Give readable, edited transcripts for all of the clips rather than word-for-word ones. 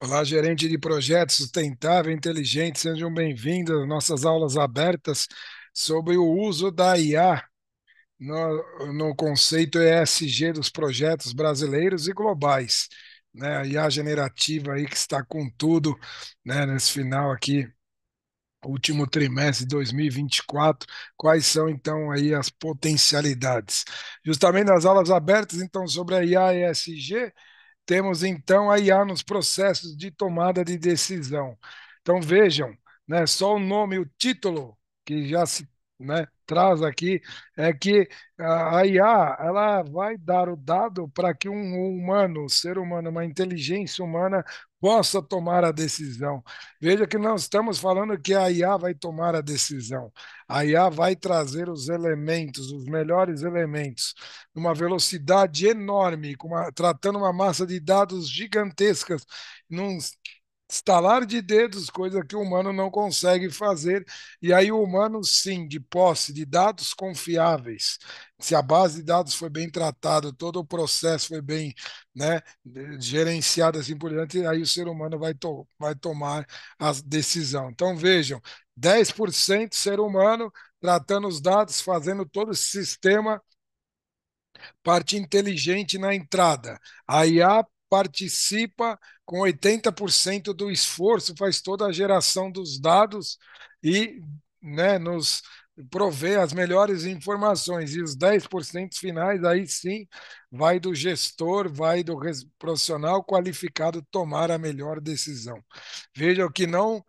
Olá, gerente de projetos sustentável e inteligente, sejam bem-vindos às nossas aulas abertas sobre o uso da IA no conceito ESG dos projetos brasileiros e globais, né? A IA generativa aí que está com tudo, né, nesse final aqui, último trimestre de 2024. Quais são então aí as potencialidades? Justamente nas aulas abertas, então, sobre a IA ESG, temos então a IA nos processos de tomada de decisão. Então vejam, né, só o nome, o título que já se, né, traz aqui é que a IA ela vai dar o dado para que um humano, um ser humano, uma inteligência humana possa tomar a decisão. Veja que não estamos falando que a IA vai tomar a decisão. A IA vai trazer os elementos, os melhores elementos numa velocidade enorme, tratando uma massa de dados gigantescas, num estalar de dedos, coisa que o humano não consegue fazer. E aí o humano, sim, de posse de dados confiáveis, se a base de dados foi bem tratada, todo o processo foi bem, né, gerenciado assim por diante, aí o ser humano vai tomar a decisão. Então vejam, 10% ser humano tratando os dados, fazendo todo esse sistema, parte inteligente na entrada. A IA participa com 80% do esforço, faz toda a geração dos dados e, né, nos provê as melhores informações. E os 10% finais, aí sim, vai do gestor, vai do profissional qualificado tomar a melhor decisão. Veja que não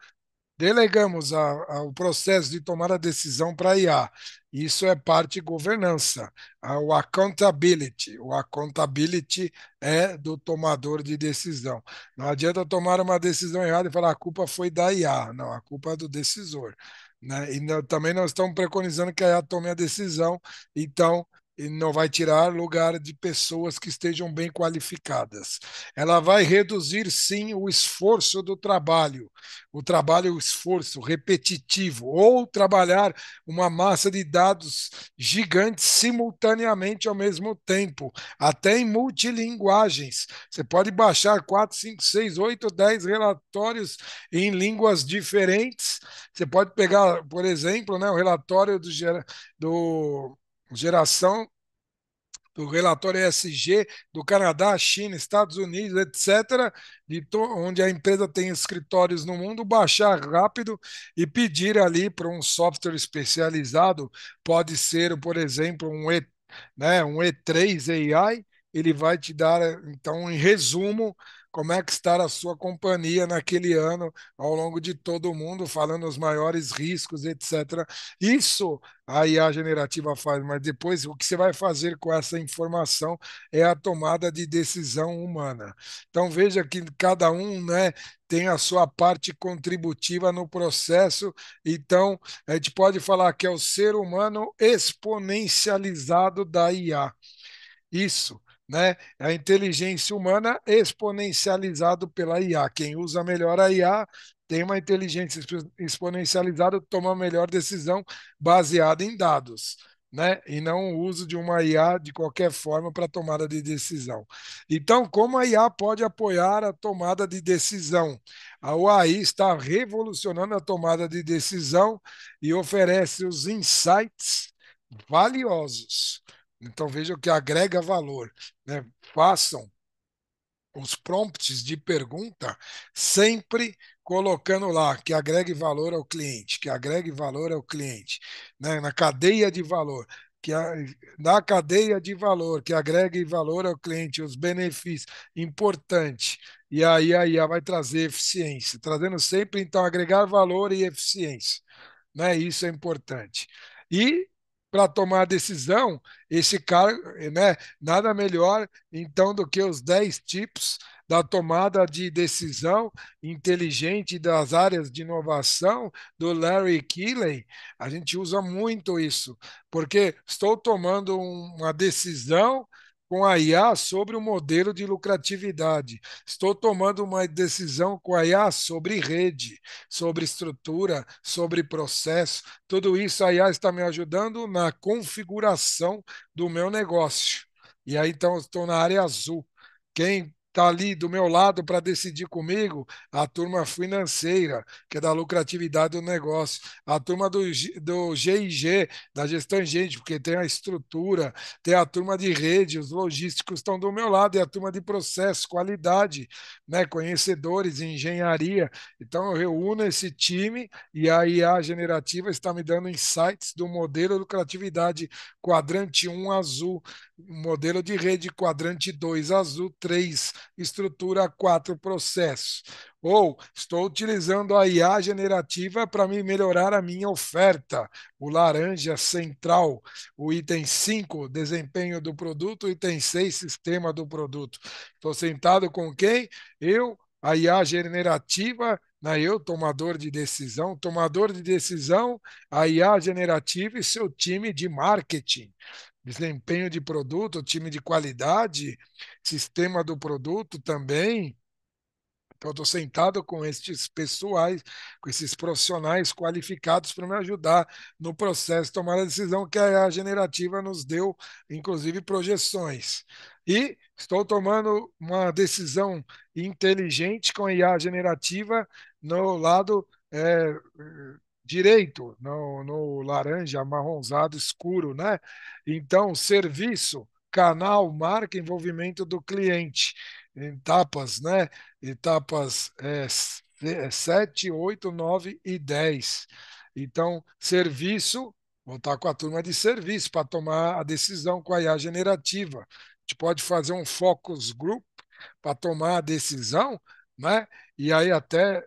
delegamos o processo de tomar a decisão para a IA. Isso é parte de governança. O accountability. O accountability é do tomador de decisão. Não adianta eu tomar uma decisão errada e falar a culpa foi da IA. Não, a culpa é do decisor. Né? E também não estamos preconizando que a IA tome a decisão, então e não vai tirar lugar de pessoas que estejam bem qualificadas. Ela vai reduzir, sim, o esforço do trabalho, o esforço repetitivo, ou trabalhar uma massa de dados gigantes simultaneamente ao mesmo tempo, até em multilinguagens. Você pode baixar 4, 5, 6, 8, 10 relatórios em línguas diferentes. Você pode pegar, por exemplo, né, o relatório do geração do relatório ESG do Canadá, China, Estados Unidos, etc., onde a empresa tem escritórios no mundo, baixar rápido e pedir ali para um software especializado, pode ser, por exemplo, né, um E3 AI, ele vai te dar, então, em resumo, como é que está a sua companhia naquele ano, ao longo de todo o mundo, falando os maiores riscos, etc. Isso a IA generativa faz, mas depois o que você vai fazer com essa informação é a tomada de decisão humana. Então veja que cada um, né, tem a sua parte contributiva no processo. Então a gente pode falar que é o ser humano exponencializado da IA. Isso, né? É a inteligência humana exponencializado pela IA. Quem usa melhor a IA tem uma inteligência exponencializada, toma a melhor decisão baseada em dados, né? E não o uso de uma IA de qualquer forma para tomada de decisão. Então, como a IA pode apoiar a tomada de decisão? A UAI está revolucionando a tomada de decisão e oferece os insights valiosos. Então vejam que agrega valor, né? Façam os prompts de pergunta sempre colocando lá que agregue valor ao cliente, que agregue valor ao cliente, né? Na cadeia de valor, que a, na cadeia de valor, que agregue valor ao cliente, os benefícios, importante. E aí a IA vai trazer eficiência, trazendo sempre então agregar valor e eficiência, né? Isso é importante. E para tomar a decisão, esse cara, né, nada melhor então do que os 10 tipos da tomada de decisão inteligente das áreas de inovação do Larry Keeley. A gente usa muito isso, porque estou tomando uma decisão com a IA sobre o modelo de lucratividade. Estou tomando uma decisão com a IA sobre rede, sobre estrutura, sobre processo. Tudo isso a IA está me ajudando na configuração do meu negócio. E aí, então, eu estou na área azul. Quem está ali do meu lado para decidir comigo? A turma financeira, que é da lucratividade do negócio. A turma do G&G, da gestão em gente, porque tem a estrutura, tem a turma de rede, os logísticos estão do meu lado, e a turma de processo, qualidade, né? Conhecedores, engenharia. Então, eu reúno esse time e a IA generativa está me dando insights do modelo de lucratividade quadrante um azul, modelo de rede quadrante 2 azul, 3 estrutura, 4 processos. Ou estou utilizando a IA generativa para me melhorar a minha oferta. O laranja central, o item 5 desempenho do produto, item 6 sistema do produto. Estou sentado com quem? Eu, a IA generativa, né? Eu, tomador de decisão, a IA generativa e seu time de marketing, desempenho de produto, time de qualidade, sistema do produto também. Então, eu estou sentado com esses pessoais, com esses profissionais qualificados para me ajudar no processo de tomar a decisão que a IA generativa nos deu, inclusive projeções. E estou tomando uma decisão inteligente com a IA generativa no lado direito, no laranja, amarronzado, escuro, né? Então, serviço, canal, marca, envolvimento do cliente, etapas, né? Etapas 7, 8, 9 e 10. Então, serviço, vou estar com a turma de serviço para tomar a decisão com a IA generativa. A gente pode fazer um focus group para tomar a decisão, né? E aí até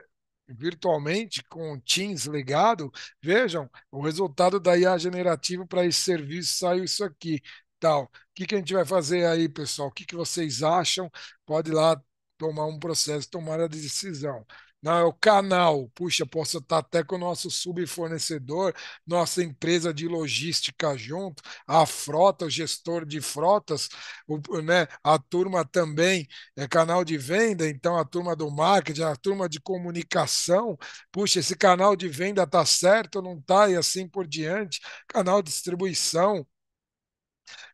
virtualmente com o Teams ligado, vejam, o resultado da IA generativa para esse serviço saiu isso aqui, tal. O que que a gente vai fazer aí, pessoal? O que que vocês acham? Pode ir lá tomar um processo, tomar a decisão. Não, é o canal. Puxa, posso estar até com o nosso subfornecedor, nossa empresa de logística junto, a frota, o gestor de frotas, né, a turma também é canal de venda, então a turma do marketing, a turma de comunicação, puxa, esse canal de venda está certo ou não está, e assim por diante, canal de distribuição,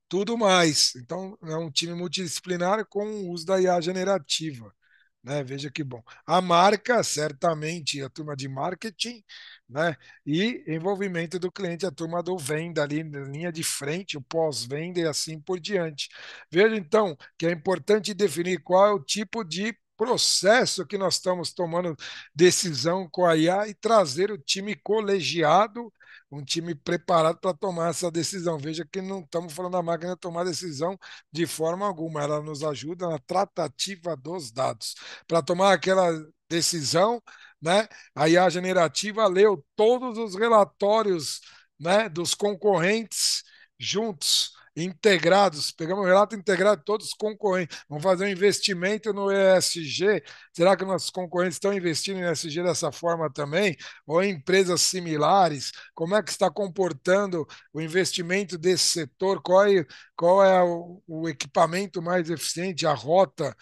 tudo mais. Então, é um time multidisciplinar com o uso da IA generativa. Né? Veja que bom. A marca, certamente, a turma de marketing, né? E envolvimento do cliente, a turma do venda ali, na linha de frente, o pós-venda e assim por diante. Veja, então, que é importante definir qual é o tipo de processo que nós estamos tomando decisão com a IA e trazer o time colegiado, um time preparado para tomar essa decisão. Veja que não estamos falando da máquina tomar decisão de forma alguma, ela nos ajuda na tratativa dos dados. Para tomar aquela decisão, né, a IA generativa leu todos os relatórios, né, dos concorrentes juntos, integrados. Pegamos o relato integrado de todos os concorrentes. Vamos fazer um investimento no ESG. Será que nossos concorrentes estão investindo em ESG dessa forma também? Ou em empresas similares? Como é que está comportando o investimento desse setor? Qual é o equipamento mais eficiente, a rota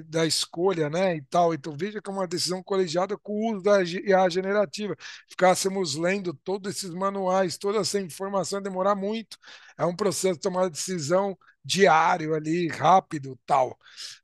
da escolha, né? E tal. Então veja que é uma decisão colegiada com o uso da IA generativa. Ficássemos lendo todos esses manuais, toda essa informação, demorar muito. É um processo de tomar decisão diário ali, rápido, tal.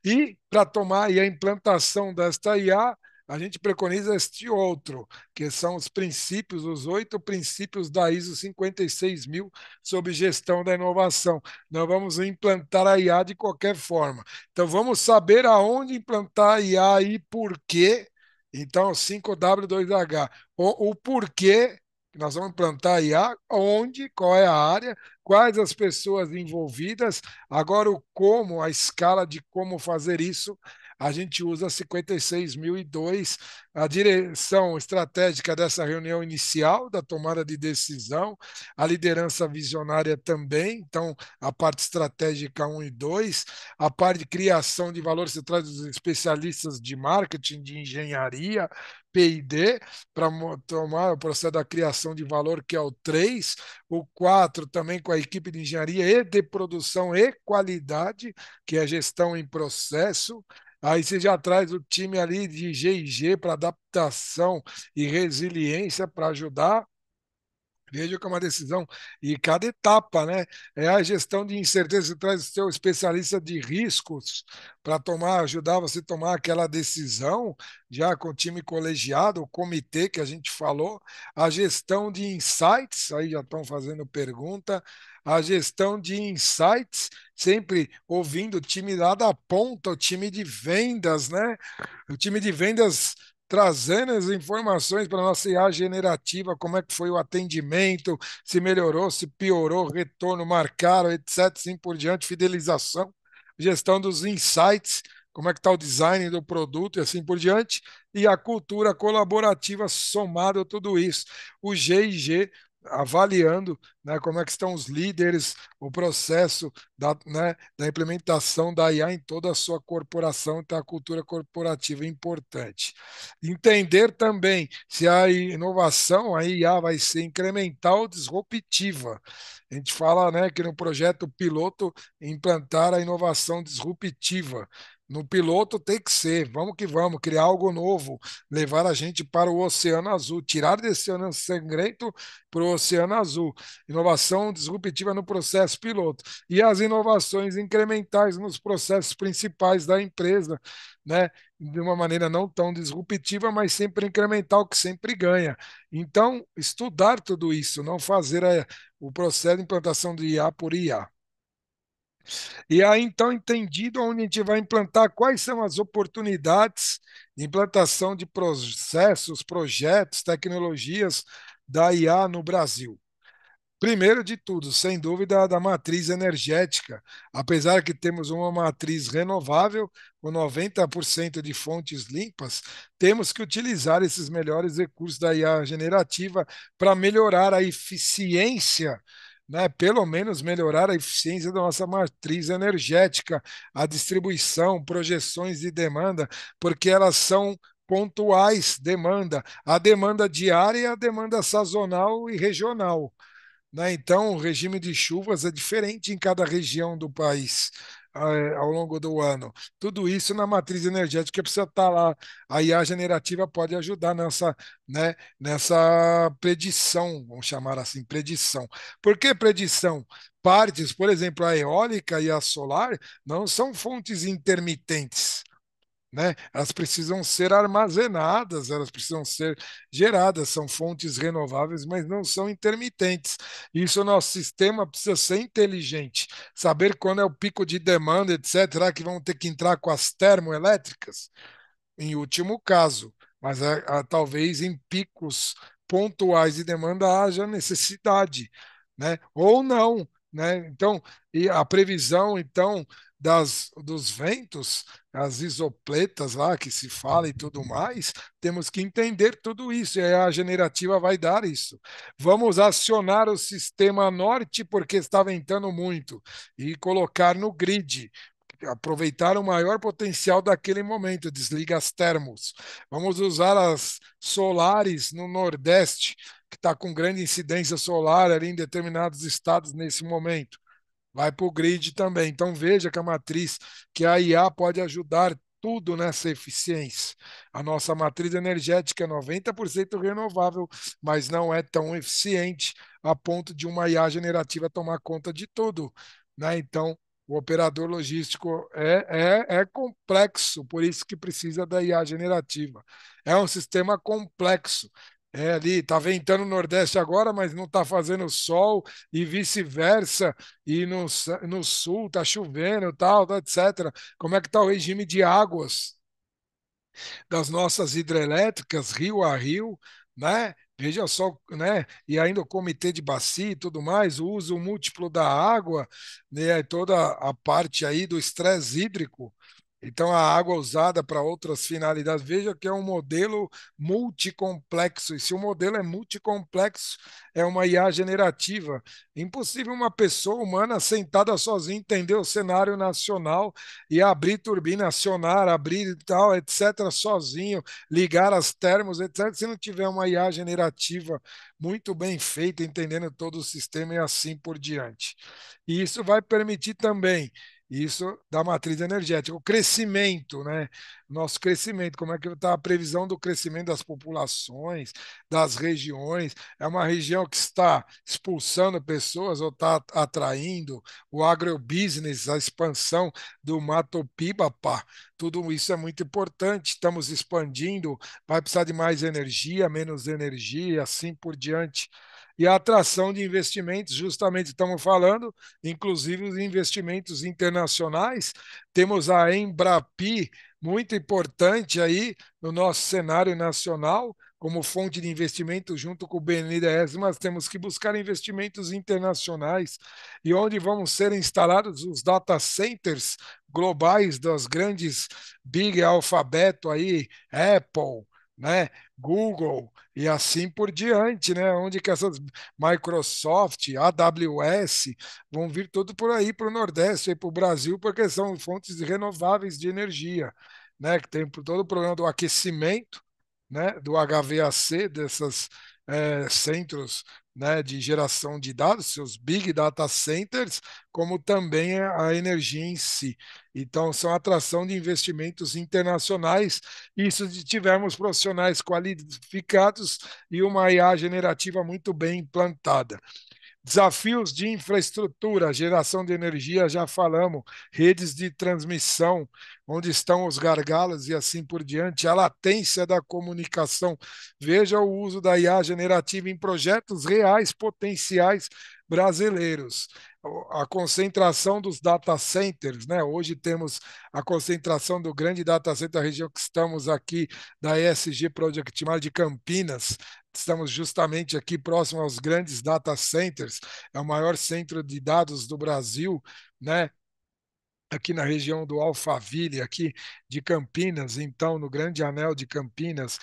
E para tomar e a implantação desta IA, a gente preconiza este outro, que são os princípios, os 8 princípios da ISO 56000 sobre gestão da inovação. Nós vamos implantar a IA de qualquer forma. Então vamos saber aonde implantar a IA e por quê. Então 5W2H. O porquê que nós vamos implantar a IA, onde, qual é a área, quais as pessoas envolvidas. Agora o como, a escala de como fazer isso, a gente usa 56002, a direção estratégica dessa reunião inicial, da tomada de decisão, a liderança visionária também, então a parte estratégica um e 2, a parte de criação de valor, você traz os especialistas de marketing, de engenharia, P&D, para tomar o processo da criação de valor, que é o 3, o 4 também com a equipe de engenharia e de produção e qualidade, que é gestão em processo. Aí você já traz o time ali de G&G para adaptação e resiliência para ajudar. Veja que é uma decisão e cada etapa, né? É a gestão de incerteza, você traz o seu especialista de riscos para tomar, ajudar você a tomar aquela decisão, já com o time colegiado, o comitê que a gente falou, a gestão de insights, aí já estão fazendo pergunta, a gestão de insights, sempre ouvindo o time lá da ponta, o time de vendas, né? O time de vendas trazendo as informações para a nossa IA generativa, como é que foi o atendimento, se melhorou, se piorou, retorno marcaram, etc., assim por diante, fidelização, gestão dos insights, como é que está o design do produto e assim por diante, e a cultura colaborativa somada a tudo isso. O G&G avaliando, né, como é que estão os líderes, o processo da implementação da IA em toda a sua corporação, então a cultura corporativa é importante. Entender também se a inovação, a IA vai ser incremental ou disruptiva. A gente fala, né, que no projeto piloto implantar a inovação disruptiva. No piloto tem que ser, vamos que vamos, criar algo novo, levar a gente para o Oceano Azul, tirar desse Oceano Sangrento para o Oceano Azul. Inovação disruptiva no processo piloto. E as inovações incrementais nos processos principais da empresa, né? De uma maneira não tão disruptiva, mas sempre incremental, que sempre ganha. Então, estudar tudo isso, não fazer o processo de implantação de IA por IA. E aí, então, entendido onde a gente vai implantar, quais são as oportunidades de implantação de processos, projetos, tecnologias da IA no Brasil. Primeiro de tudo, sem dúvida, da matriz energética. Apesar que temos uma matriz renovável, com 90% de fontes limpas, temos que utilizar esses melhores recursos da IA generativa para melhorar a eficiência, né? Pelo menos melhorar a eficiência da nossa matriz energética, a distribuição, projeções de demanda, porque elas são pontuais demanda, a demanda diária e a demanda sazonal e regional, né? Então, o regime de chuvas é diferente em cada região do país ao longo do ano. Tudo isso na matriz energética precisa estar lá. A IA generativa pode ajudar nessa predição, vamos chamar assim, predição. Por que predição? Partes, por exemplo, a eólica e a solar não são fontes intermitentes, né? Elas precisam ser armazenadas, elas precisam ser geradas, são fontes renováveis, mas não são intermitentes. Isso o nosso sistema precisa ser inteligente, saber quando é o pico de demanda, etc. Será que vão ter que entrar com as termoelétricas? Em último caso, mas talvez em picos pontuais de demanda haja necessidade, né? Ou não, né? Então, e a previsão, então, dos ventos, as isopletas lá que se fala e tudo mais, temos que entender tudo isso, e a generativa vai dar isso. Vamos acionar o sistema norte porque está ventando muito e colocar no grid, aproveitar o maior potencial daquele momento, desliga as termos. Vamos usar as solares no Nordeste, que está com grande incidência solar ali em determinados estados nesse momento. Vai para o grid também. Então veja que a matriz, que a IA pode ajudar tudo nessa eficiência. A nossa matriz energética é 90% renovável, mas não é tão eficiente a ponto de uma IA generativa tomar conta de tudo, né? Então, o operador logístico é complexo, por isso que precisa da IA generativa. É um sistema complexo. É ali, está ventando no Nordeste agora, mas não está fazendo sol, e vice-versa, e no sul está chovendo, tal, tal, etc. Como é que está o regime de águas das nossas hidrelétricas, rio a rio, né? Veja só, né? E ainda o comitê de bacia e tudo mais, o uso múltiplo da água, né? Toda a parte aí do estresse hídrico. Então, a água usada para outras finalidades. Veja que é um modelo multicomplexo. E se o modelo é multicomplexo, é uma IA generativa. Impossível uma pessoa humana sentada sozinha entender o cenário nacional e abrir turbina, acionar, abrir e tal, etc., sozinho, ligar as termos, etc., se não tiver uma IA generativa muito bem feita, entendendo todo o sistema e assim por diante. E isso vai permitir também. Isso da matriz energética. O crescimento, né? Nosso crescimento, como é que está a previsão do crescimento das populações, das regiões? É uma região que está expulsando pessoas ou está atraindo o agrobusiness, a expansão do Mato Piba, tudo isso é muito importante. Estamos expandindo, vai precisar de mais energia, menos energia, e assim por diante. E a atração de investimentos, justamente estamos falando, inclusive os investimentos internacionais. Temos a Embrapi, muito importante aí no nosso cenário nacional, como fonte de investimento junto com o BNDES, mas temos que buscar investimentos internacionais e onde vão ser instalados os data centers globais das grandes big alfabeto aí, Apple, né, Google e assim por diante, né? Onde que essas Microsoft, AWS vão vir tudo por aí para o Nordeste e para o Brasil, porque são fontes renováveis de energia, né? Que tem todo o problema do aquecimento, né? Do HVAC, desses centros, né? De geração de dados, seus big data centers, como também a energia em si. Então, são atração de investimentos internacionais. Isso de tivermos profissionais qualificados e uma IA generativa muito bem implantada. Desafios de infraestrutura, geração de energia, já falamos, redes de transmissão, onde estão os gargalos e assim por diante, a latência da comunicação. Veja o uso da IA generativa em projetos reais potenciais brasileiros. A concentração dos data centers, né? Hoje temos a concentração do grande data center da região que estamos aqui, da ESG Project Mar de Campinas. Estamos justamente aqui próximo aos grandes data centers, é o maior centro de dados do Brasil, né? Aqui na região do Alphaville, aqui de Campinas, então no Grande Anel de Campinas,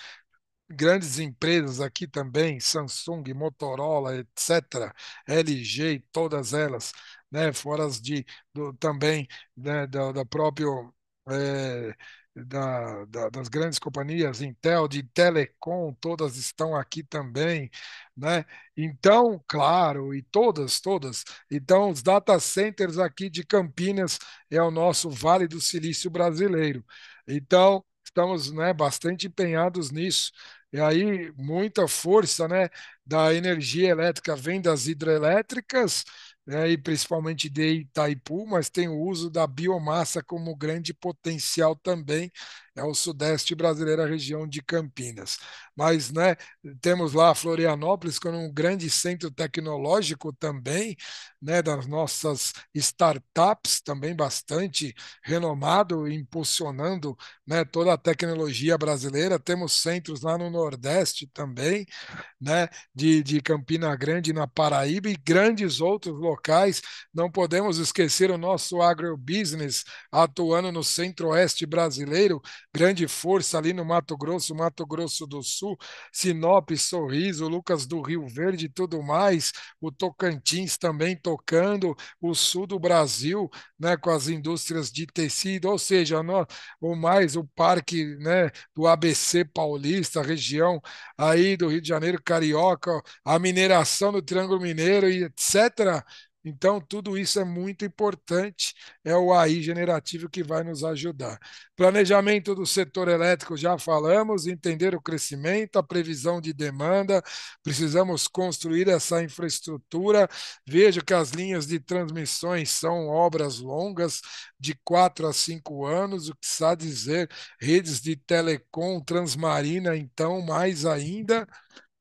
grandes empresas aqui também, Samsung, Motorola, etc., LG e todas elas, né, fora as também né, da próprio das grandes companhias, Intel, de telecom, todas estão aqui também, né? Então, claro, e todas. Então, os data centers aqui de Campinas é o nosso Vale do Silício brasileiro. Então, estamos, né, bastante empenhados nisso. E aí, muita força, né, da energia elétrica vem das hidrelétricas, né, e principalmente de Itaipu, mas tem o uso da biomassa como grande potencial também. É o sudeste brasileiro, a região de Campinas. Mas, né, temos lá Florianópolis como um grande centro tecnológico também, né, das nossas startups, também bastante renomado, impulsionando, né, toda a tecnologia brasileira. Temos centros lá no Nordeste também, né, de Campina Grande, na Paraíba, e grandes outros locais. Não podemos esquecer o nosso agrobusiness atuando no centro-oeste brasileiro, grande força ali no Mato Grosso do Sul, Sinop, Sorriso, Lucas do Rio Verde e tudo mais, o Tocantins também tocando, o sul do Brasil, né, com as indústrias de tecido, ou seja, o mais o parque, né, do ABC Paulista, região aí do Rio de Janeiro, Carioca, a mineração do Triângulo Mineiro e etc. Então, tudo isso é muito importante, é o AI generativo que vai nos ajudar. Planejamento do setor elétrico, já falamos, entender o crescimento, a previsão de demanda, precisamos construir essa infraestrutura. Veja que as linhas de transmissões são obras longas, de 4 a 5 anos, o que está dizer, redes de telecom transmarina, então, mais ainda.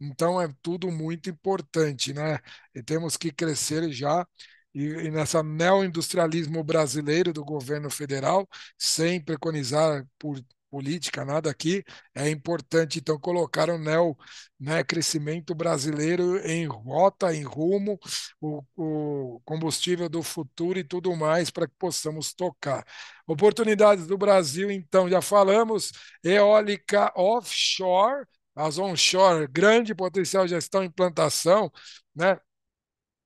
Então é tudo muito importante, né? E temos que crescer já. E nessa neoindustrialismo brasileiro do governo federal, sem preconizar por política, nada aqui, é importante então colocar o neo, né, crescimento brasileiro em rota, em rumo, o combustível do futuro e tudo mais para que possamos tocar. Oportunidades do Brasil, então, já falamos, eólica offshore, as onshore, grande potencial já estão em implantação, né?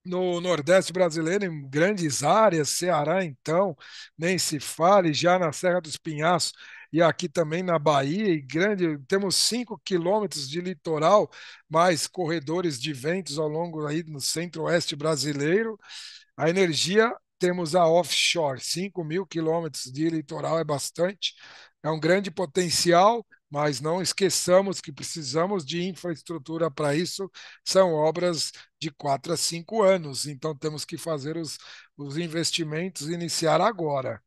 No Nordeste brasileiro, em grandes áreas, Ceará, então, nem se fale, já na Serra dos Pinhaços e aqui também na Bahia, e grande, temos 5 quilômetros de litoral, mais corredores de ventos ao longo aí no centro-oeste brasileiro. A energia temos a offshore, 5.000 quilômetros de litoral é bastante, é um grande potencial, mas não esqueçamos que precisamos de infraestrutura para isso, são obras de 4 a 5 anos, então temos que fazer os investimentos iniciar agora.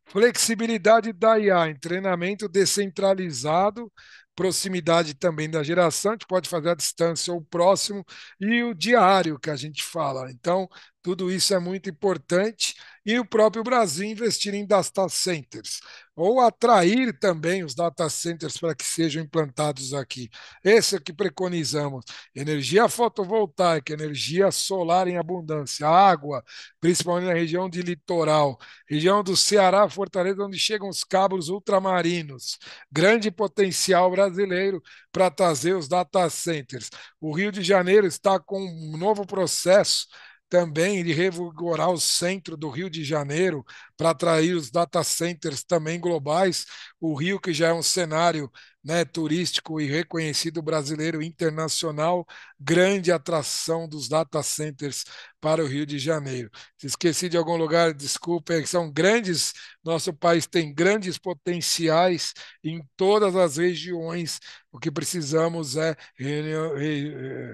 Flexibilidade da IA em treinamento descentralizado, proximidade também da geração, a gente pode fazer à distância ou próximo, e o diário que a gente fala. Então, tudo isso é muito importante. E o próprio Brasil investir em data centers, ou atrair também os data centers para que sejam implantados aqui. Esse é o que preconizamos. Energia fotovoltaica, energia solar em abundância, água, principalmente na região de litoral, região do Ceará, Fortaleza, onde chegam os cabos ultramarinos. Grande potencial brasileiro para trazer os data centers. O Rio de Janeiro está com um novo processo também de revigorar o centro do Rio de Janeiro para atrair os data centers também globais. O Rio, que já é um cenário, né, turístico e reconhecido brasileiro internacional, grande atração dos data centers para o Rio de Janeiro. Se esqueci de algum lugar, desculpa, é que são grandes, nosso país tem grandes potenciais em todas as regiões. O que precisamos é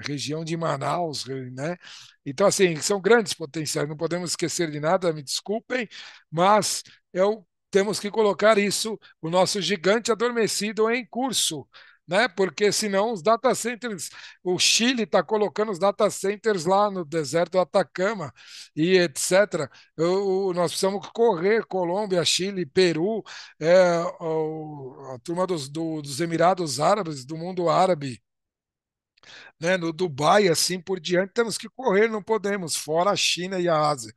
região de Manaus, né? Então, assim, são grandes potenciais, não podemos esquecer de nada, me desculpem, mas temos que colocar isso, o nosso gigante adormecido, em curso, né? Porque senão os data centers, o Chile está colocando os data centers lá no deserto do Atacama e etc. Nós precisamos correr, Colômbia, Chile, Peru, a turma dos Emirados Árabes, do mundo árabe, né, no Dubai, assim por diante, temos que correr, não podemos, fora a China e a Ásia.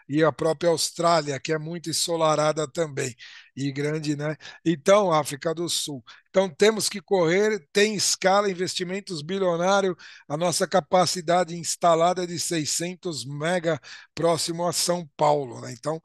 E a própria Austrália, que é muito ensolarada também, e grande, né? Então, África do Sul. Então, temos que correr, tem escala, investimentos bilionários, a nossa capacidade instalada é de 600 mega próximo a São Paulo, né? Então,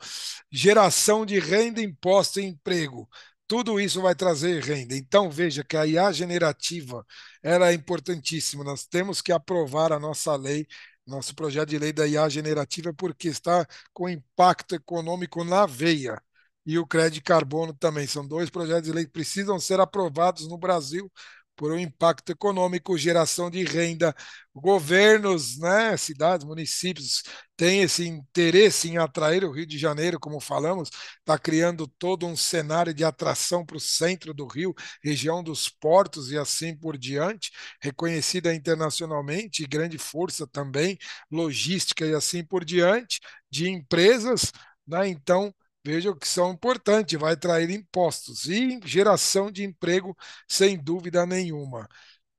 geração de renda, imposto e emprego. Tudo isso vai trazer renda. Então, veja que a IA generativa ela é importantíssima. Nós temos que aprovar a nossa lei, nosso projeto de lei da IA generativa, porque está com impacto econômico na veia. E o crédito carbono também. São dois projetos de lei que precisam ser aprovados no Brasil por um impacto econômico, geração de renda. Governos, né, cidades, municípios têm esse interesse em atrair o Rio de Janeiro, como falamos, está criando todo um cenário de atração para o centro do Rio, região dos portos e assim por diante, reconhecida internacionalmente, e grande força também, logística e assim por diante, de empresas, né? Então, vejam que são importantes, vai atrair impostos e geração de emprego, sem dúvida nenhuma.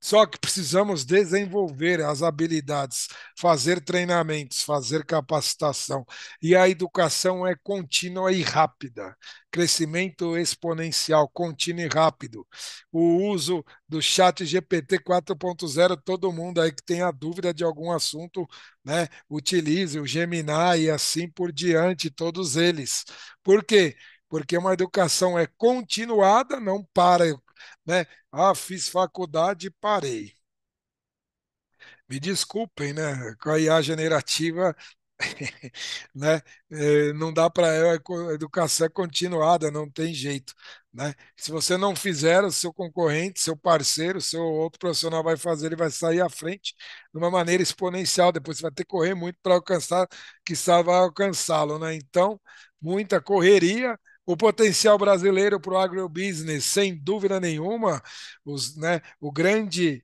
Só que precisamos desenvolver as habilidades, fazer treinamentos, fazer capacitação. E a educação é contínua e rápida. Crescimento exponencial, contínuo e rápido. O uso do chat GPT 4.0, todo mundo aí que tenha dúvida de algum assunto, né, utilize o Gemini e assim por diante, todos eles. Por quê? Porque uma educação é continuada, não para, né? Ah, fiz faculdade e parei. Me desculpem, né? Com a IA generativa, né? Não dá para a educação é continuada, não tem jeito, né? Se você não fizer, o seu concorrente, seu parceiro, seu outro profissional vai fazer, ele vai sair à frente de uma maneira exponencial. Depois você vai ter que correr muito para alcançar, que vai alcançá-lo, né? Então, muita correria. O potencial brasileiro para o agrobusiness, sem dúvida nenhuma, né, o grande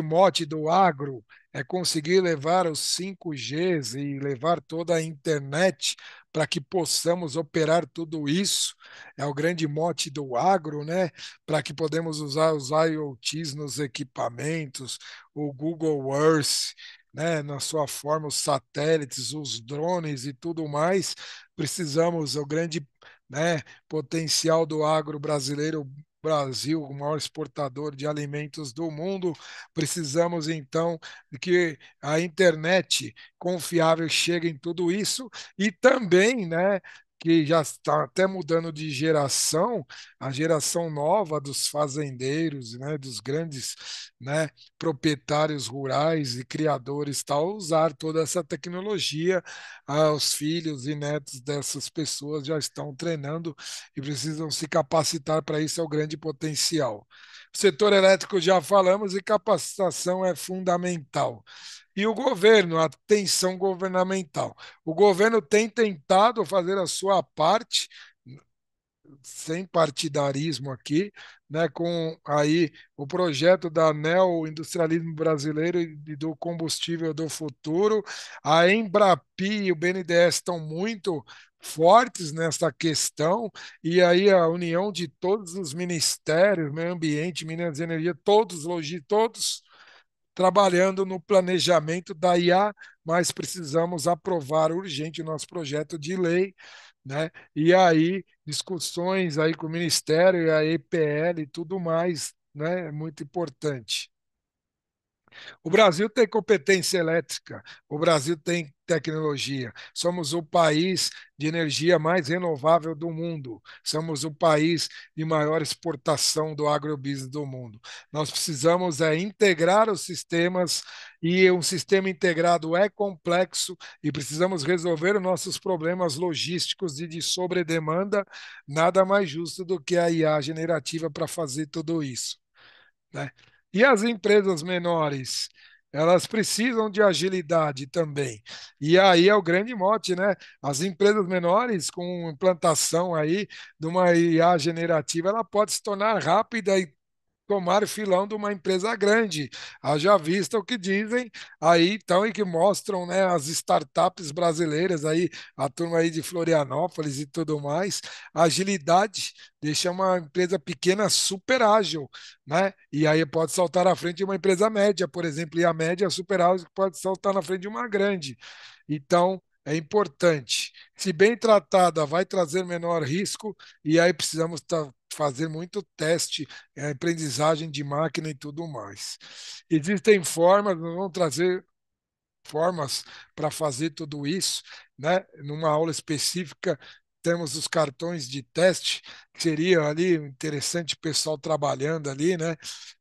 mote do agro é conseguir levar os 5Gs e levar toda a internet para que possamos operar tudo isso. É o grande mote do agro, né? Para que podemos usar os IoTs nos equipamentos, o Google Earth, né? Na sua forma, os satélites, os drones e tudo mais. Precisamos, o grande, né, potencial do agro brasileiro. Brasil, o maior exportador de alimentos do mundo, precisamos então de que a internet confiável chegue em tudo isso e também, né, que já está até mudando de geração, a geração nova dos fazendeiros, né, dos grandes, né, proprietários rurais e criadores, tal, usar toda essa tecnologia. Os filhos e netos dessas pessoas já estão treinando e precisam se capacitar para isso, é o grande potencial. O setor elétrico já falamos e capacitação é fundamental. E o governo, a atenção governamental. O governo tem tentado fazer a sua parte, sem partidarismo aqui, né, com aí o projeto da Neo-Industrialismo Brasileiro e do combustível do futuro. A Embrapi e o BNDES estão muito fortes nessa questão, e aí a união de todos os ministérios, meio ambiente, Minas e Energia, todos, todos trabalhando no planejamento da IA, mas precisamos aprovar urgente o nosso projeto de lei, né? E aí discussões aí com o Ministério e a EPL e tudo mais, né? É muito importante. O Brasil tem competência elétrica, o Brasil tem tecnologia. Somos o país de energia mais renovável do mundo. Somos o país de maior exportação do agrobusiness do mundo. Nós precisamos integrar os sistemas e um sistema integrado é complexo e precisamos resolver os nossos problemas logísticos e de sobredemanda. Nada mais justo do que a IA generativa para fazer tudo isso, né? E as empresas menores, elas precisam de agilidade também. E aí é o grande mote, né? As empresas menores, com implantação aí de uma IA generativa, ela pode se tornar rápida e tomar filão de uma empresa grande. Haja vista o que dizem aí, então, e que mostram, né, as startups brasileiras aí, a turma aí de Florianópolis e tudo mais. A agilidade deixa uma empresa pequena super ágil, né? E aí pode saltar à frente de uma empresa média, por exemplo, e a média super ágil pode saltar na frente de uma grande. Então, é importante. Se bem tratada, vai trazer menor risco, e aí precisamos fazer muito teste, aprendizagem de máquina e tudo mais. Existem formas, nós vamos trazer formas para fazer tudo isso, né? Numa aula específica, temos os cartões de teste, que seria ali interessante o pessoal trabalhando ali, né?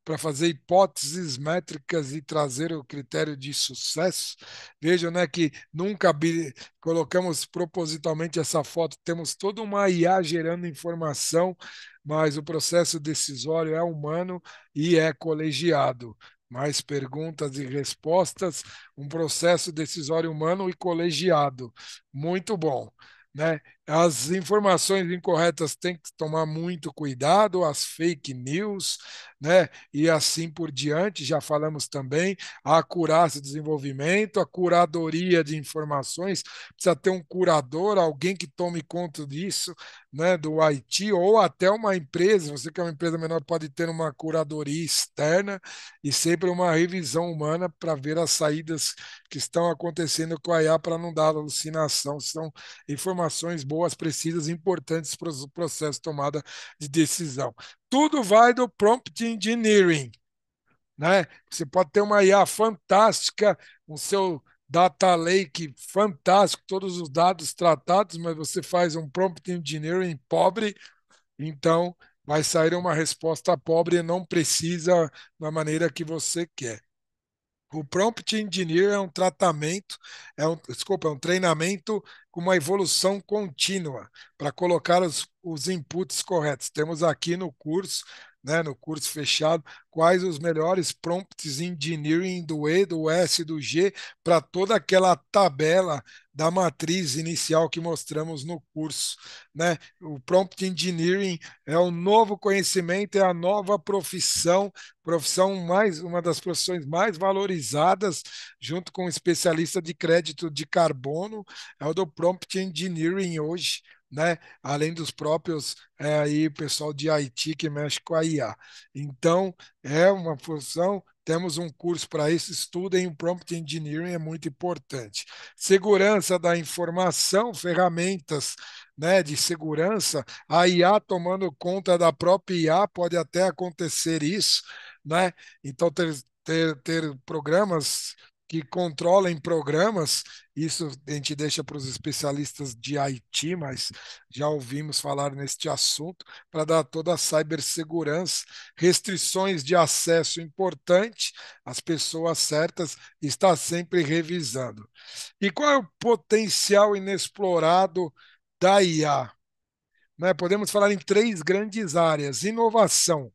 Para fazer hipóteses métricas e trazer o critério de sucesso. Vejam, né, que nunca colocamos propositalmente essa foto, temos toda uma IA gerando informação, mas o processo decisório é humano e é colegiado. Mais perguntas e respostas, um processo decisório humano e colegiado. Muito bom, né? As informações incorretas têm que tomar muito cuidado, as fake news, né? E assim por diante, já falamos também, a acurácia de desenvolvimento, a curadoria de informações, precisa ter um curador, alguém que tome conta disso, né? Do IT, ou até uma empresa, você que é uma empresa menor pode ter uma curadoria externa e sempre uma revisão humana para ver as saídas que estão acontecendo com a IA para não dar alucinação. São informações boas, precisas, importantes para o processo de tomada de decisão. Tudo vai do prompt engineering, né? Você pode ter uma IA fantástica, o seu data lake fantástico, todos os dados tratados, mas você faz um prompt engineering pobre, então vai sair uma resposta pobre e não precisa da maneira que você quer. O prompt engineer é um tratamento, desculpa, é um treinamento com uma evolução contínua para colocar os inputs corretos. Temos aqui no curso, né, no curso fechado, quais os melhores prompts engineering do E, do S, do G, para toda aquela tabela da matriz inicial que mostramos no curso, né? O prompt engineering é o novo conhecimento, é a nova profissão mais, uma das profissões mais valorizadas, junto com um especialista de crédito de carbono, é o do prompt engineering hoje, né? Além dos próprios aí pessoal de IT que mexe com a IA. Então, é uma profissão. Temos um curso para isso, estudem o prompt engineering, é muito importante. Segurança da informação, ferramentas, né, de segurança, a IA tomando conta da própria IA, pode até acontecer isso, né? Então, ter programas que controlem programas. Isso a gente deixa para os especialistas de IT, mas já ouvimos falar neste assunto, para dar toda a cibersegurança, restrições de acesso importante, as pessoas certas, está sempre revisando. E qual é o potencial inexplorado da IA? Né? Podemos falar em três grandes áreas: inovação.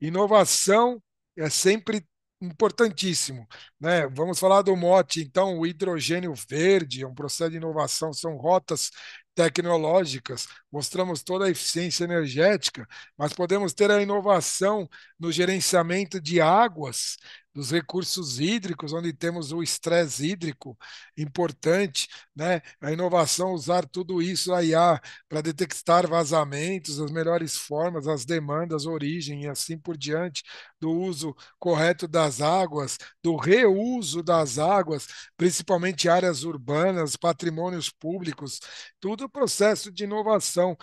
Inovação é sempre importantíssimo, né? Vamos falar do mote, então, o hidrogênio verde é um processo de inovação, são rotas tecnológicas, mostramos toda a eficiência energética, mas podemos ter a inovação no gerenciamento de águas, dos recursos hídricos, onde temos o estresse hídrico importante, né? A inovação, usar tudo isso, a IA, para detectar vazamentos, as melhores formas, as demandas, origem e assim por diante, do uso correto das águas, do reuso das águas, principalmente áreas urbanas, patrimônios públicos, tudo processo de inovação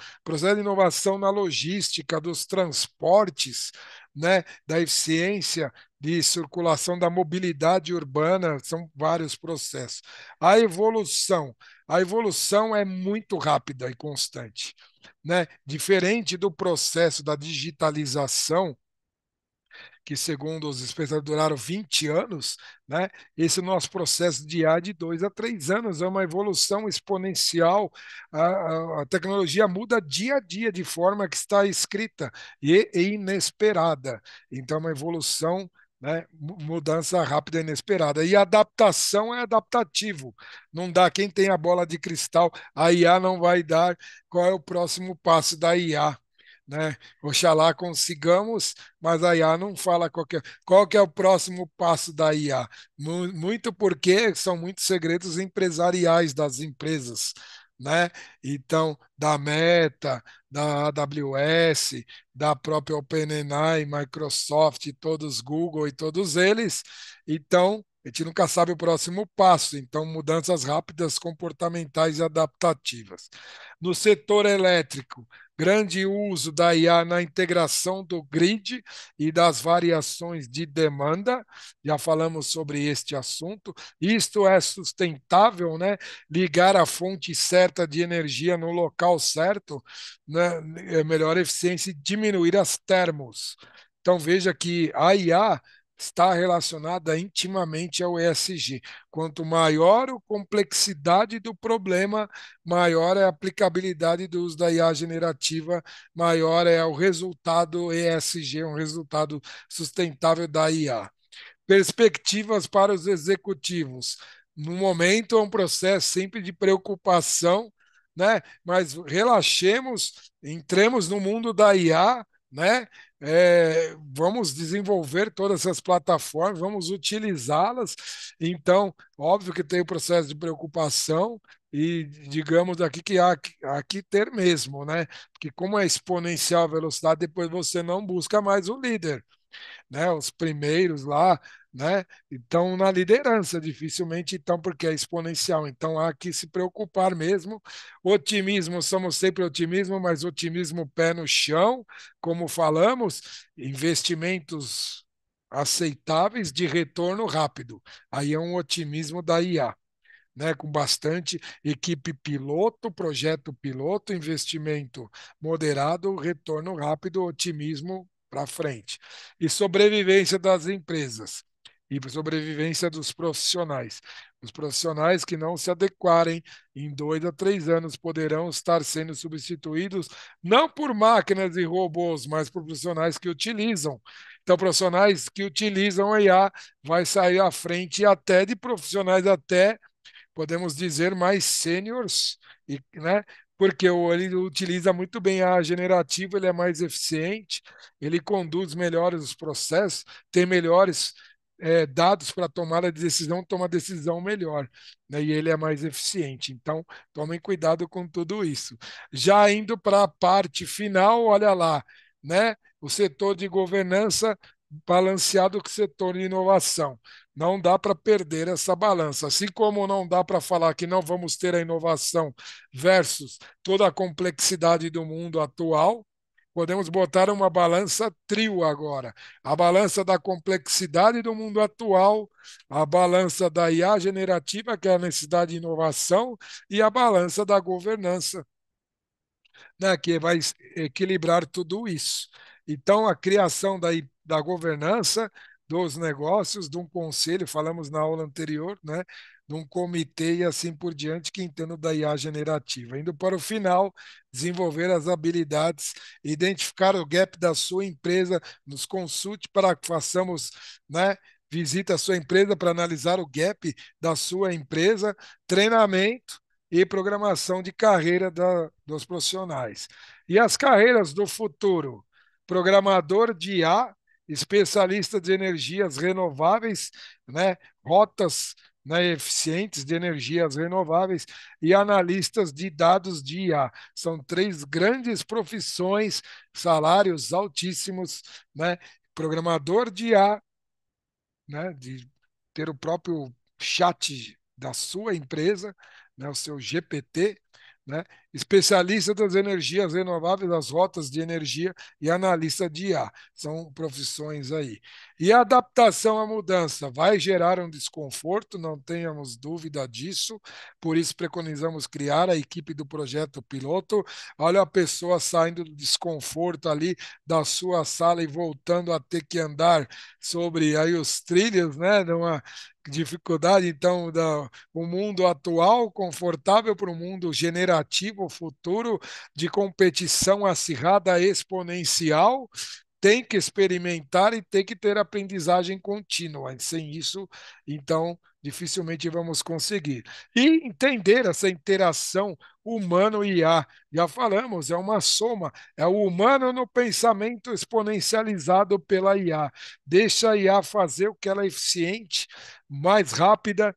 na logística, dos transportes, né, da eficiência de circulação, da mobilidade urbana, são vários processos. A evolução é muito rápida e constante, né? Diferente do processo da digitalização, que segundo os especialistas duraram 20 anos, né? Esse nosso processo de IA de 2 a 3 anos é uma evolução exponencial. A tecnologia muda dia a dia de forma que está escrita e inesperada. Então, é uma evolução, né? Mudança rápida e inesperada. E adaptação é adaptativo. Não dá quem tem a bola de cristal, a IA não vai dar. Qual é o próximo passo da IA? Né? Oxalá consigamos, mas a IA não fala qual que é o próximo passo da IA. Muito porque são muitos segredos empresariais das empresas, né? Então, da Meta, da AWS, da própria OpenAI, Microsoft, todos Google e todos eles. Então, a gente nunca sabe o próximo passo. Então, mudanças rápidas, comportamentais e adaptativas. No setor elétrico, grande uso da IA na integração do grid e das variações de demanda. Já falamos sobre este assunto. Isto é sustentável, né? Ligar a fonte certa de energia no local certo, né? É melhor eficiência e diminuir as termos. Então veja que a IA está relacionada intimamente ao ESG. Quanto maior a complexidade do problema, maior é a aplicabilidade do uso da IA generativa, maior é o resultado ESG, um resultado sustentável da IA. Perspectivas para os executivos. No momento é um processo sempre de preocupação, né? Mas relaxemos, entremos no mundo da IA, né? Vamos desenvolver todas essas plataformas, vamos utilizá-las. Então, óbvio que tem o processo de preocupação e digamos aqui que há aqui ter mesmo, né? Porque como é exponencial a velocidade, depois você não busca mais o líder, né? Os primeiros lá, né? Estão na liderança, dificilmente então, porque é exponencial. Então há que se preocupar mesmo. Otimismo, somos sempre otimismo, mas otimismo pé no chão, como falamos, investimentos aceitáveis de retorno rápido. Aí é um otimismo da IA, né, com bastante equipe piloto, projeto piloto, investimento moderado, retorno rápido, otimismo para frente. E sobrevivência das empresas e sobrevivência dos profissionais. Os profissionais que não se adequarem em 2 a 3 anos poderão estar sendo substituídos não por máquinas e robôs, mas por profissionais que utilizam. Então, profissionais que utilizam a IA vai sair à frente até de profissionais até podemos dizer, mais sêniores, né? Porque ele utiliza muito bem a generativa, ele é mais eficiente, ele conduz melhor os processos, tem melhores dados para tomar a decisão, toma a decisão melhor, né? E ele é mais eficiente. Então, tomem cuidado com tudo isso. Já indo para a parte final, olha lá, né? O setor de governança balanceado com o setor de inovação. Não dá para perder essa balança. Assim como não dá para falar que não vamos ter a inovação versus toda a complexidade do mundo atual, podemos botar uma balança trio agora. A balança da complexidade do mundo atual, a balança da IA generativa, que é a necessidade de inovação, e a balança da governança, né, que vai equilibrar tudo isso. Então, a criação da governança dos negócios, de um conselho, falamos na aula anterior, né, de um comitê e assim por diante, que entenda da IA generativa. Indo para o final, desenvolver as habilidades, identificar o gap da sua empresa, nos consulte para que façamos, né, visita a sua empresa para analisar o gap da sua empresa, treinamento e programação de carreira dos profissionais. E as carreiras do futuro? Programador de IA, especialista de energias renováveis, né, rotas, né, eficientes de energias renováveis e analistas de dados de IA. São três grandes profissões, salários altíssimos, né? Programador de IA, né, de ter o próprio chat da sua empresa, né, o seu GPT, né, especialista das energias renováveis, das rotas de energia e analista de IA. São profissões aí. E a adaptação à mudança vai gerar um desconforto, não tenhamos dúvida disso, por isso preconizamos criar a equipe do projeto piloto. Olha a pessoa saindo do desconforto ali da sua sala e voltando a ter que andar sobre aí os trilhos, né, de uma dificuldade, então, o mundo atual, confortável para o mundo generativo, futuro, de competição acirrada exponencial, tem que experimentar e tem que ter aprendizagem contínua. Sem isso, então, dificilmente vamos conseguir. E entender essa interação humano e IA. Já falamos, é uma soma, é o humano no pensamento exponencializado pela IA. Deixa a IA fazer o que ela é eficiente, mais rápida,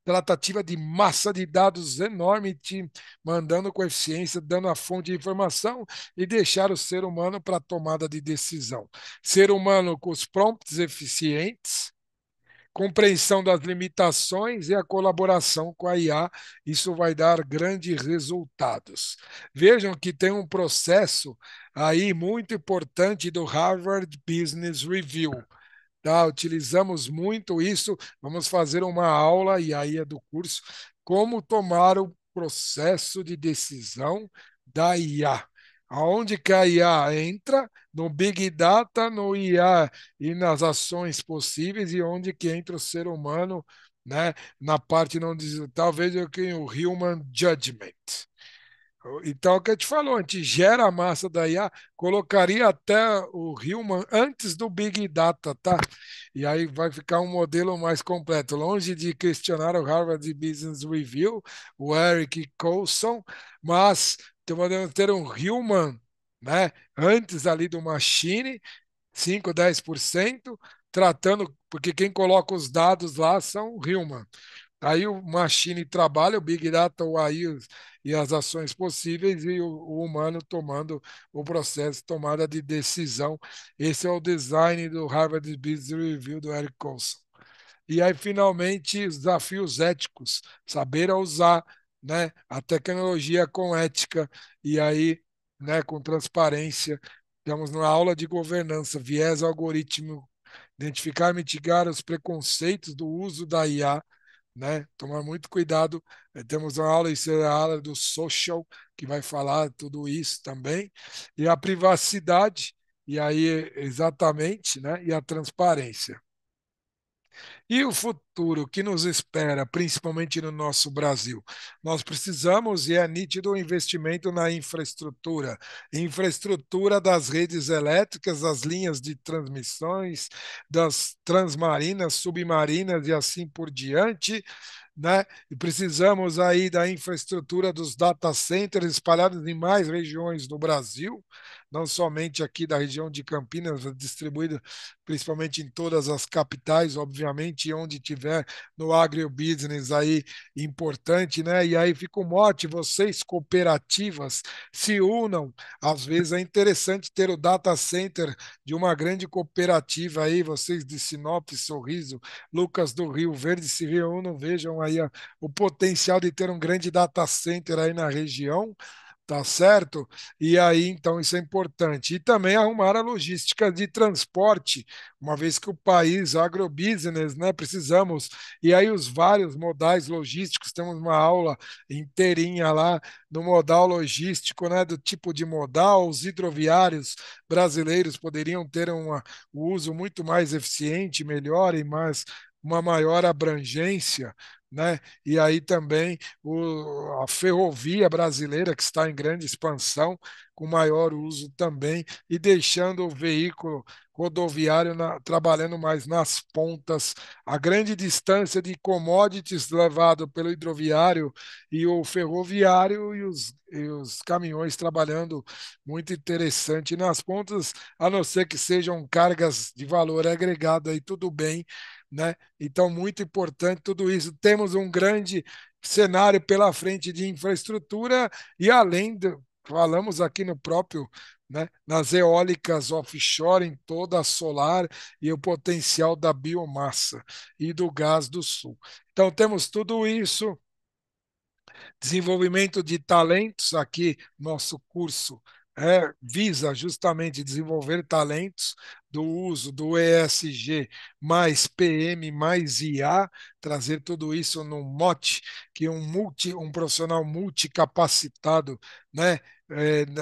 tratativa de massa de dados enorme, te mandando com eficiência, dando a fonte de informação e deixar o ser humano para a tomada de decisão. Ser humano com os prompts eficientes, compreensão das limitações e a colaboração com a IA, isso vai dar grandes resultados. Vejam que tem um processo aí muito importante do Harvard Business Review. Tá? Utilizamos muito isso. Vamos fazer uma aula, e aí é do curso, como tomar o processo de decisão da IA. Aonde que a IA entra, no Big Data, no IA e nas ações possíveis, e onde que entra o ser humano, né, na parte não digital, talvez eu tenha o human judgment. Então, é o que a gente falou, a gente gera a massa da IA, colocaria até o Human antes do Big Data, tá? E aí vai ficar um modelo mais completo, longe de questionar o Harvard Business Review, o Eric Colson, mas podemos ter um Human, né? Antes ali do Machine, 5, 10%, tratando, porque quem coloca os dados lá são Human. Aí o machine trabalha, o Big Data, o AI e as ações possíveis, e o humano tomando o processo de tomada de decisão. Esse é o design do Harvard Business Review do Eric Colson. E aí, finalmente, os desafios éticos, saber usar, né, a tecnologia com ética e aí, né, com transparência. Estamos na aula de governança, viés algoritmo, identificar e mitigar os preconceitos do uso da IA, né? Tomar muito cuidado. Temos uma aula, isso é a aula do social, que vai falar tudo isso também. E a privacidade, e aí exatamente, né? E a transparência. E o futuro que nos espera, principalmente no nosso Brasil? Nós precisamos, e é nítido, o investimento na infraestrutura, infraestrutura das redes elétricas, das linhas de transmissões, das transmarinas, submarinas e assim por diante, né? E precisamos aí da infraestrutura dos data centers espalhados em mais regiões do Brasil, não somente aqui da região de Campinas, distribuído principalmente em todas as capitais, obviamente, e onde tiver no agrobusiness aí importante, né? E aí fica o mote, vocês cooperativas se unam. Às vezes é interessante ter o data center de uma grande cooperativa aí, vocês de Sinop, Sorriso, Lucas do Rio Verde se reúnam, vejam aí o potencial de ter um grande data center aí na região, Tá certo? E aí, então, isso é importante. E também arrumar a logística de transporte, uma vez que o país, agrobusiness, né, precisamos. E aí, os vários modais logísticos, temos uma aula inteirinha lá no modal logístico, né, do tipo de modal. Os hidroviários brasileiros poderiam ter um uso muito mais eficiente, melhor e mais. Uma maior abrangência, né? E aí também a ferrovia brasileira, que está em grande expansão, com maior uso também, e deixando o veículo rodoviário trabalhando mais nas pontas, a grande distância de commodities levado pelo hidroviário e o ferroviário e os caminhões trabalhando muito interessante nas pontas, a não ser que sejam cargas de valor agregado aí, tudo bem, né? Então, muito importante tudo isso. Temos um grande cenário pela frente de infraestrutura e além falamos aqui no próprio, né, nas eólicas offshore, em toda a solar e o potencial da biomassa e do gás do sul. Então, temos tudo isso, desenvolvimento de talentos, aqui nosso curso visa justamente desenvolver talentos do uso do ESG mais PM mais IA, trazer tudo isso num mote que um profissional multicapacitado, né?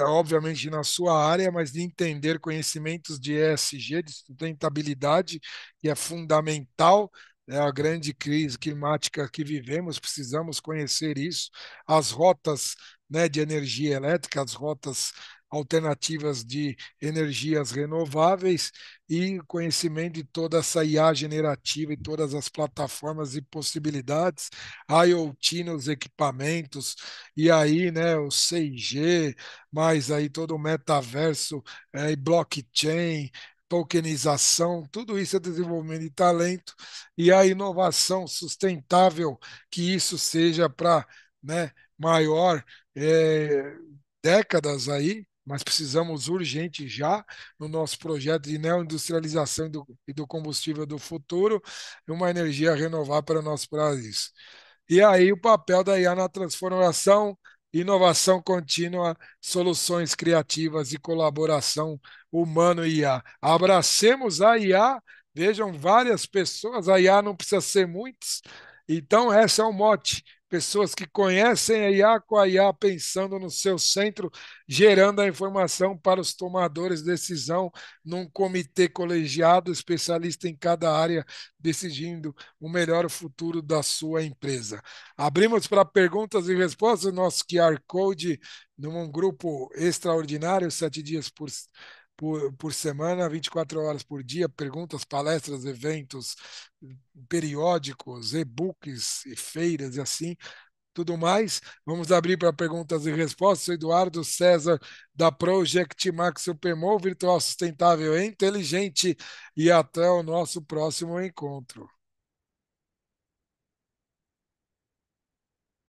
Obviamente na sua área, mas de entender conhecimentos de ESG, de sustentabilidade, que é fundamental. É a grande crise climática que vivemos, precisamos conhecer isso, as rotas, né, de energia elétrica, as rotas alternativas de energias renováveis e conhecimento de toda essa IA generativa e todas as plataformas e possibilidades, IoT nos equipamentos, e aí, né, o 6G, mais aí todo o metaverso, e blockchain, tokenização, tudo isso é desenvolvimento de talento e a inovação sustentável, que isso seja para, né, maior, é, décadas aí, mas precisamos urgente já no nosso projeto de neoindustrialização e do combustível do futuro, uma energia renovável para o nosso país. E aí o papel da IA na transformação, inovação contínua, soluções criativas e colaboração humano e IA. Abracemos a IA, vejam várias pessoas, a IA não precisa ser muitos. Então, esse é o mote. Pessoas que conhecem a IA com a IA pensando no seu centro, gerando a informação para os tomadores de decisão num comitê colegiado, especialista em cada área, decidindo o melhor futuro da sua empresa. Abrimos para perguntas e respostas, nosso QR Code num grupo extraordinário, 7 dias por semana, 24 horas por dia, perguntas, palestras, eventos, periódicos, e-books, e feiras e assim, tudo mais. Vamos abrir para perguntas e respostas. Sou Eduardo César, da Project Max Supermol, virtual sustentável e inteligente, e até o nosso próximo encontro.